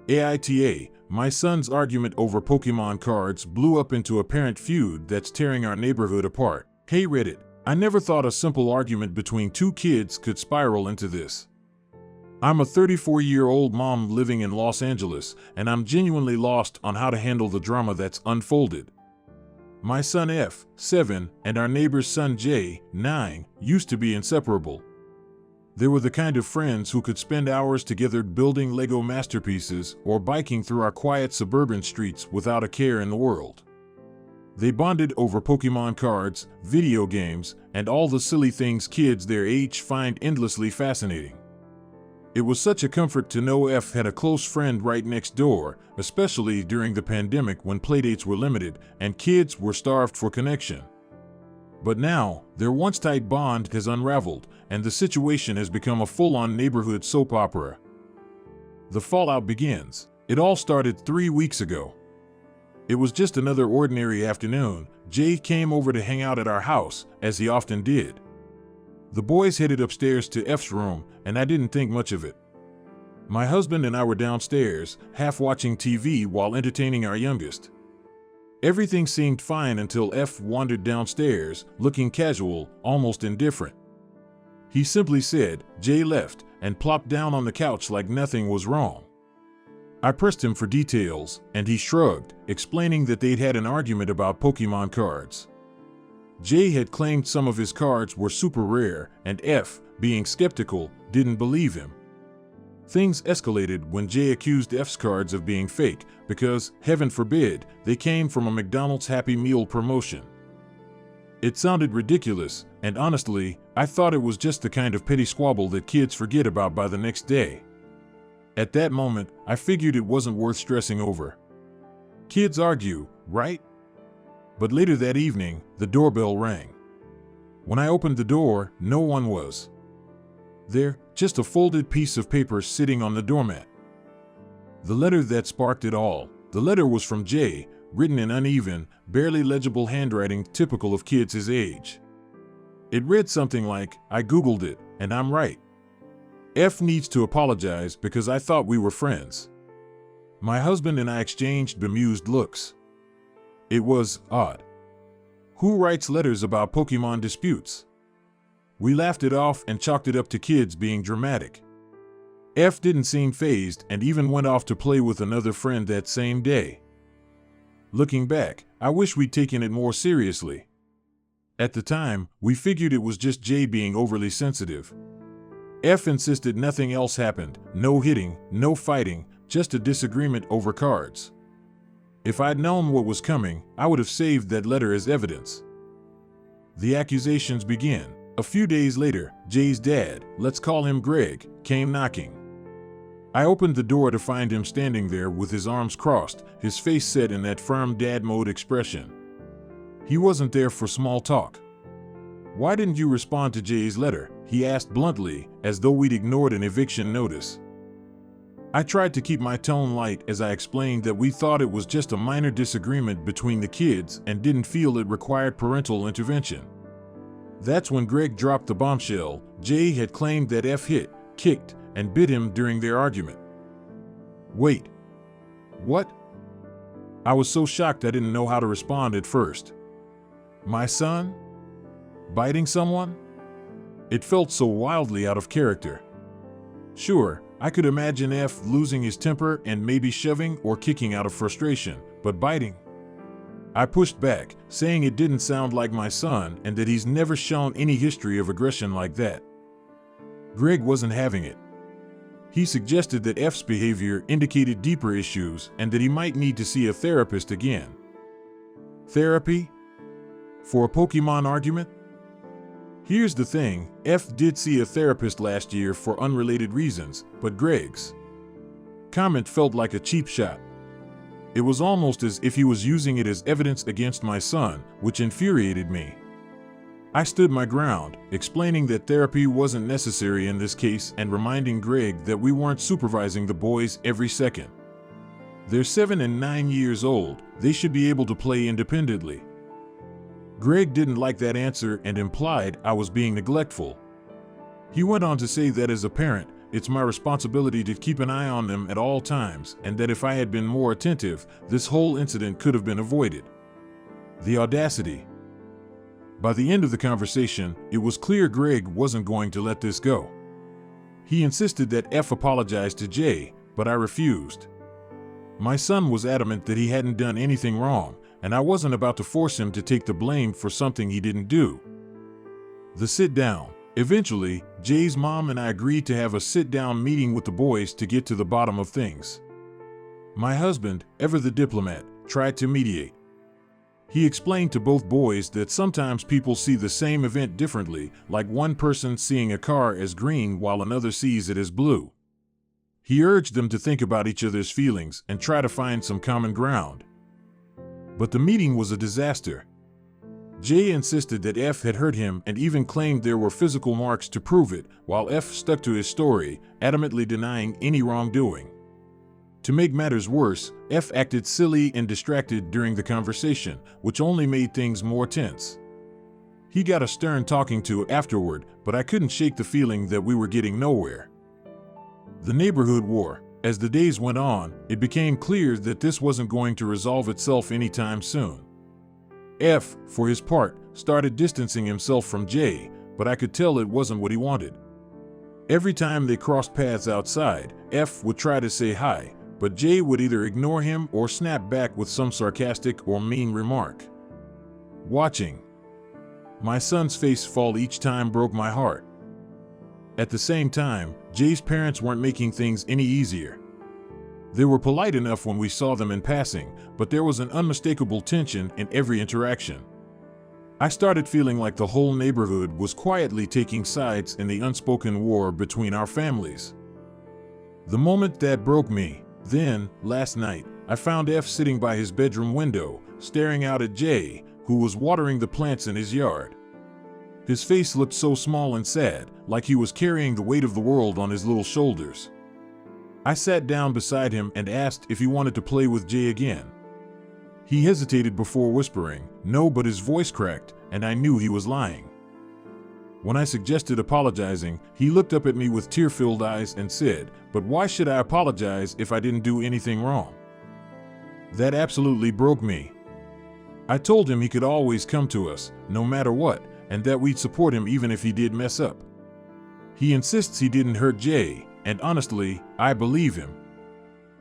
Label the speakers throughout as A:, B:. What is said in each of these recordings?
A: AITA, my son's argument over Pokemon cards blew up into a parent feud that's tearing our neighborhood apart. Hey Reddit, I never thought a simple argument between two kids could spiral into this. I'm a 34-year-old mom living in Los Angeles, and I'm genuinely lost on how to handle the drama that's unfolded. My son F, 7, and our neighbor's son J, 9, used to be inseparable. They were the kind of friends who could spend hours together building Lego masterpieces or biking through our quiet suburban streets without a care in the world. They bonded over Pokemon cards, video games, and all the silly things kids their age find endlessly fascinating. It was such a comfort to know F had a close friend right next door, especially during the pandemic when playdates were limited and kids were starved for connection. But now, their once tight bond has unraveled, and the situation has become a full-on neighborhood soap opera. The fallout begins. It all started 3 weeks ago. It was just another ordinary afternoon. Jay came over to hang out at our house, as he often did. The boys headed upstairs to F's room, and I didn't think much of it. My husband and I were downstairs, half watching TV while entertaining our youngest. Everything seemed fine until F wandered downstairs, looking casual, almost indifferent. He simply said, "Jay left," and plopped down on the couch like nothing was wrong. I pressed him for details, and he shrugged, explaining that they'd had an argument about Pokemon cards. Jay had claimed some of his cards were super rare, and F, being skeptical, didn't believe him. Things escalated when Jay accused F's cards of being fake because, heaven forbid, they came from a McDonald's Happy Meal promotion. It sounded ridiculous, and honestly, I thought it was just the kind of petty squabble that kids forget about by the next day. At that moment, I figured it wasn't worth stressing over. Kids argue, right? But later that evening, the doorbell rang. When I opened the door, no one was there, just a folded piece of paper sitting on the doormat. The letter that sparked it all. The letter was from Jay, written in uneven, barely legible handwriting typical of kids his age. It read something like, "I Googled it, and I'm right. F needs to apologize because I thought we were friends." My husband and I exchanged bemused looks. It was odd. Who writes letters about Pokemon disputes? We laughed it off and chalked it up to kids being dramatic. F didn't seem fazed and even went off to play with another friend that same day. Looking back, I wish we'd taken it more seriously. At the time, we figured it was just Jay being overly sensitive. F insisted nothing else happened, no hitting, no fighting, just a disagreement over cards. If I'd known what was coming, I would have saved that letter as evidence. The accusations began. A few days later, Jay's dad, let's call him Greg, came knocking. I opened the door to find him standing there with his arms crossed, his face set in that firm dad mode expression. He wasn't there for small talk. "Why didn't you respond to Jay's letter?" he asked bluntly, as though we'd ignored an eviction notice. I tried to keep my tone light as I explained that we thought it was just a minor disagreement between the kids and didn't feel it required parental intervention. That's when Greg dropped the bombshell. Jay had claimed that F hit, kicked, and bit him during their argument. Wait. What? I was so shocked I didn't know how to respond at first. My son? Biting someone? It felt so wildly out of character. Sure, I could imagine F losing his temper and maybe shoving or kicking out of frustration, but biting? I pushed back, saying it didn't sound like my son and that he's never shown any history of aggression like that. Greg wasn't having it. He suggested that F's behavior indicated deeper issues and that he might need to see a therapist again. Therapy? For a Pokemon argument? Here's the thing, F did see a therapist last year for unrelated reasons, but Greg's comment felt like a cheap shot. It was almost as if he was using it as evidence against my son, which infuriated me. I stood my ground, explaining that therapy wasn't necessary in this case and reminding Greg that we weren't supervising the boys every second. They're 7 and 9 years old, they should be able to play independently. Greg didn't like that answer and implied I was being neglectful. He went on to say that as a parent, it's my responsibility to keep an eye on them at all times, and that if I had been more attentive, this whole incident could have been avoided. The audacity. By the end of the conversation, it was clear Greg wasn't going to let this go. He insisted that F apologize to Jay, but I refused. My son was adamant that he hadn't done anything wrong, and I wasn't about to force him to take the blame for something he didn't do. The sit-down. Eventually, Jay's mom and I agreed to have a sit-down meeting with the boys to get to the bottom of things. My husband, ever the diplomat, tried to mediate. He explained to both boys that sometimes people see the same event differently, like one person seeing a car as green while another sees it as blue. He urged them to think about each other's feelings and try to find some common ground. But the meeting was a disaster. Jay insisted that F had hurt him and even claimed there were physical marks to prove it, while F stuck to his story, adamantly denying any wrongdoing. To make matters worse, F acted silly and distracted during the conversation, which only made things more tense. He got a stern talking to afterward, but I couldn't shake the feeling that we were getting nowhere. The neighborhood war. As the days went on, it became clear that this wasn't going to resolve itself anytime soon. F, for his part, started distancing himself from Jay, but I could tell it wasn't what he wanted. Every time they crossed paths outside, F would try to say hi, but Jay would either ignore him or snap back with some sarcastic or mean remark. Watching my son's face fall each time broke my heart. At the same time, Jay's parents weren't making things any easier. They were polite enough when we saw them in passing, but there was an unmistakable tension in every interaction. I started feeling like the whole neighborhood was quietly taking sides in the unspoken war between our families. The moment that broke me, then, last night, I found F sitting by his bedroom window, staring out at Jay, who was watering the plants in his yard. His face looked so small and sad, like he was carrying the weight of the world on his little shoulders. I sat down beside him and asked if he wanted to play with Jay again. He hesitated before whispering, no, but his voice cracked, and I knew he was lying. When I suggested apologizing, he looked up at me with tear-filled eyes and said, "But why should I apologize if I didn't do anything wrong?" That absolutely broke me. I told him he could always come to us, no matter what, and that we'd support him even if he did mess up. He insists he didn't hurt Jay, and honestly, I believe him.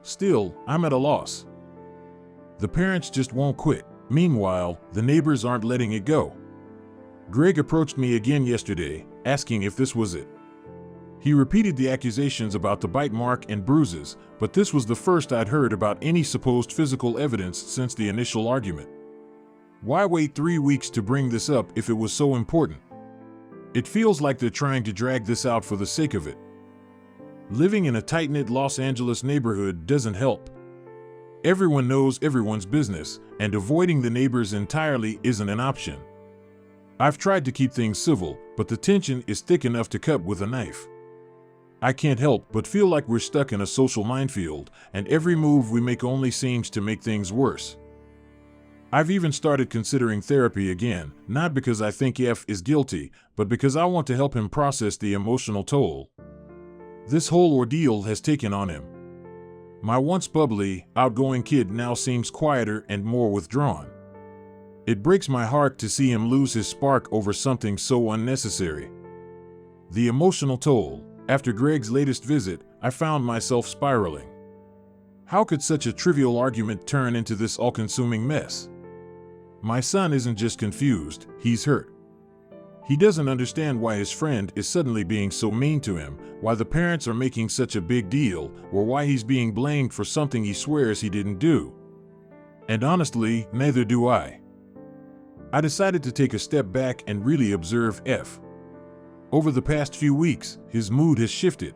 A: Still, I'm at a loss. The parents just won't quit. Meanwhile, the neighbors aren't letting it go. Greg approached me again yesterday, asking if this was it. He repeated the accusations about the bite mark and bruises, but this was the first I'd heard about any supposed physical evidence since the initial argument. Why wait 3 weeks to bring this up if it was so important? It feels like they're trying to drag this out for the sake of it. Living in a tight-knit Los Angeles neighborhood doesn't help. Everyone knows everyone's business, and avoiding the neighbors entirely isn't an option. I've tried to keep things civil, but the tension is thick enough to cut with a knife. I can't help but feel like we're stuck in a social minefield, and every move we make only seems to make things worse. I've even started considering therapy again, not because I think F is guilty, but because I want to help him process the emotional toll this whole ordeal has taken on him. My once bubbly, outgoing kid now seems quieter and more withdrawn. It breaks my heart to see him lose his spark over something so unnecessary. The emotional toll. After Greg's latest visit, I found myself spiraling. How could such a trivial argument turn into this all-consuming mess? My son isn't just confused, he's hurt. He doesn't understand why his friend is suddenly being so mean to him, why the parents are making such a big deal, or why he's being blamed for something he swears he didn't do. And honestly, neither do I. I decided to take a step back and really observe F. Over the past few weeks, his mood has shifted.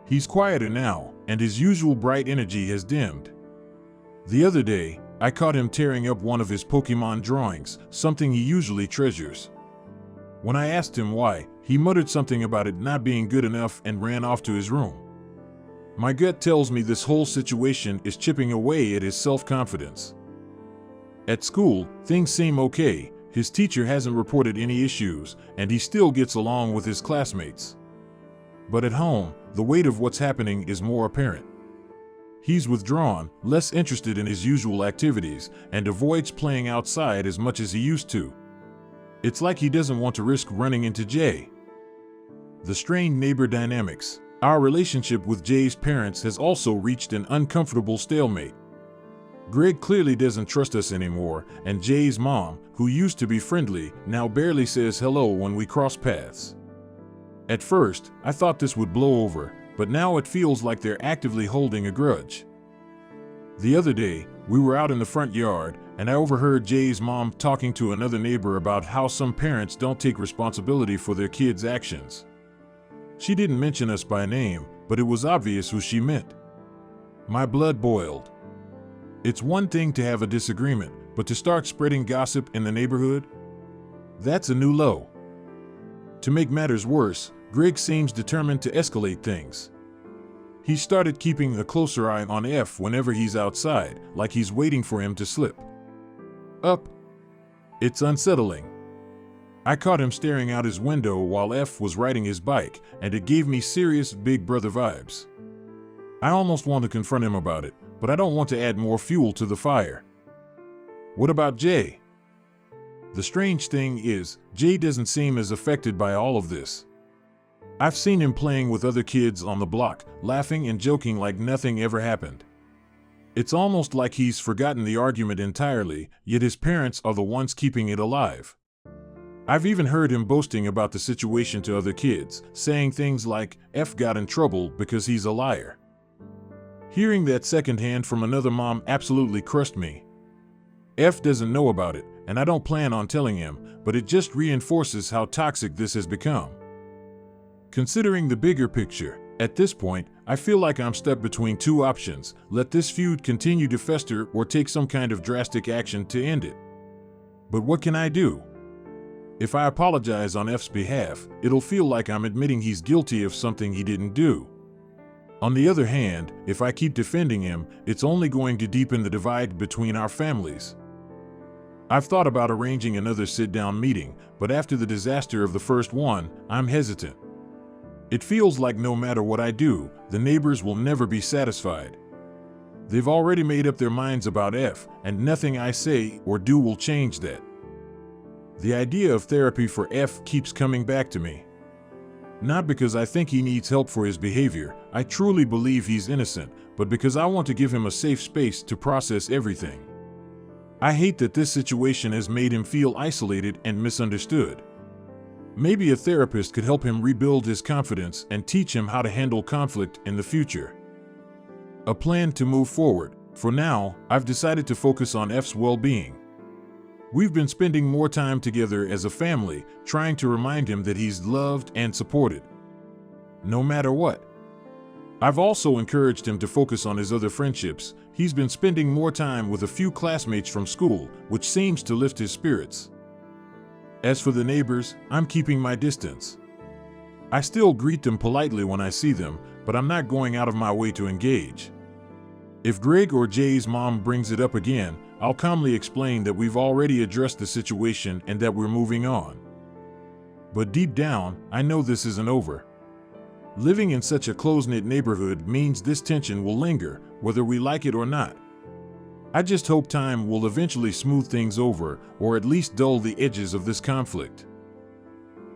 A: He's quieter now, and his usual bright energy has dimmed. The other day, I caught him tearing up one of his Pokémon drawings, something he usually treasures. When I asked him why, he muttered something about it not being good enough and ran off to his room. My gut tells me this whole situation is chipping away at his self-confidence. At school, things seem okay. His teacher hasn't reported any issues, and he still gets along with his classmates. But at home, the weight of what's happening is more apparent. He's withdrawn, less interested in his usual activities, and avoids playing outside as much as he used to. It's like he doesn't want to risk running into Jay. The strained neighbor dynamics. Our relationship with Jay's parents has also reached an uncomfortable stalemate. Greg clearly doesn't trust us anymore, and Jay's mom, who used to be friendly, now barely says hello when we cross paths. At first, I thought this would blow over, but now it feels like they're actively holding a grudge. The other day, we were out in the front yard, and I overheard Jay's mom talking to another neighbor about how some parents don't take responsibility for their kids' actions. She didn't mention us by name, but it was obvious who she meant. My blood boiled. It's one thing to have a disagreement, but to start spreading gossip in the neighborhood? That's a new low. To make matters worse, Greg seems determined to escalate things. He started keeping a closer eye on F whenever he's outside, like he's waiting for him to slip up. It's unsettling. I caught him staring out his window while F was riding his bike, and it gave me serious Big Brother vibes. I almost want to confront him about it, but I don't want to add more fuel to the fire. What about Jay? The strange thing is, Jay doesn't seem as affected by all of this. I've seen him playing with other kids on the block, laughing and joking like nothing ever happened. It's almost like he's forgotten the argument entirely, yet his parents are the ones keeping it alive. I've even heard him boasting about the situation to other kids, saying things like, F got in trouble because he's a liar. Hearing that secondhand from another mom absolutely crushed me. F doesn't know about it, and I don't plan on telling him, but it just reinforces how toxic this has become. Considering the bigger picture, at this point, I feel like I'm stuck between two options: let this feud continue to fester or take some kind of drastic action to end it. But what can I do? If I apologize on F's behalf, it'll feel like I'm admitting he's guilty of something he didn't do. On the other hand, if I keep defending him, it's only going to deepen the divide between our families. I've thought about arranging another sit-down meeting, but after the disaster of the first one, I'm hesitant. It feels like no matter what I do, the neighbors will never be satisfied. They've already made up their minds about F, and nothing I say or do will change that. The idea of therapy for F keeps coming back to me. Not because I think he needs help for his behavior, I truly believe he's innocent, but because I want to give him a safe space to process everything. I hate that this situation has made him feel isolated and misunderstood. Maybe a therapist could help him rebuild his confidence and teach him how to handle conflict in the future. A plan to move forward. For now, I've decided to focus on F's well-being. We've been spending more time together as a family, trying to remind him that he's loved and supported, no matter what. I've also encouraged him to focus on his other friendships. He's been spending more time with a few classmates from school, which seems to lift his spirits. As for the neighbors, I'm keeping my distance. I still greet them politely when I see them, but I'm not going out of my way to engage. If Greg or Jay's mom brings it up again, I'll calmly explain that we've already addressed the situation and that we're moving on. But deep down, I know this isn't over. Living in such a close-knit neighborhood means this tension will linger, whether we like it or not. I just hope time will eventually smooth things over, or at least dull the edges of this conflict.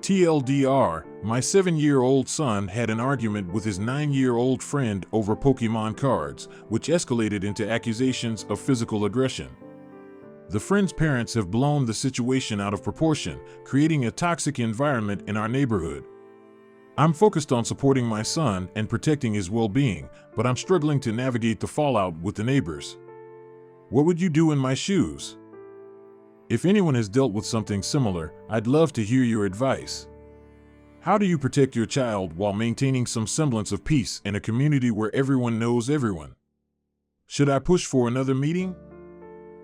A: TLDR, my 7-year-old son had an argument with his 9-year-old friend over Pokémon cards, which escalated into accusations of physical aggression. The friend's parents have blown the situation out of proportion, creating a toxic environment in our neighborhood. I'm focused on supporting my son and protecting his well-being, but I'm struggling to navigate the fallout with the neighbors. What would you do in my shoes? If anyone has dealt with something similar, I'd love to hear your advice. How do you protect your child while maintaining some semblance of peace in a community where everyone knows everyone? Should I push for another meeting?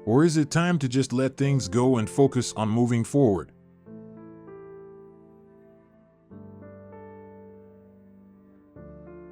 A: Or is it time to just let things go and focus on moving forward?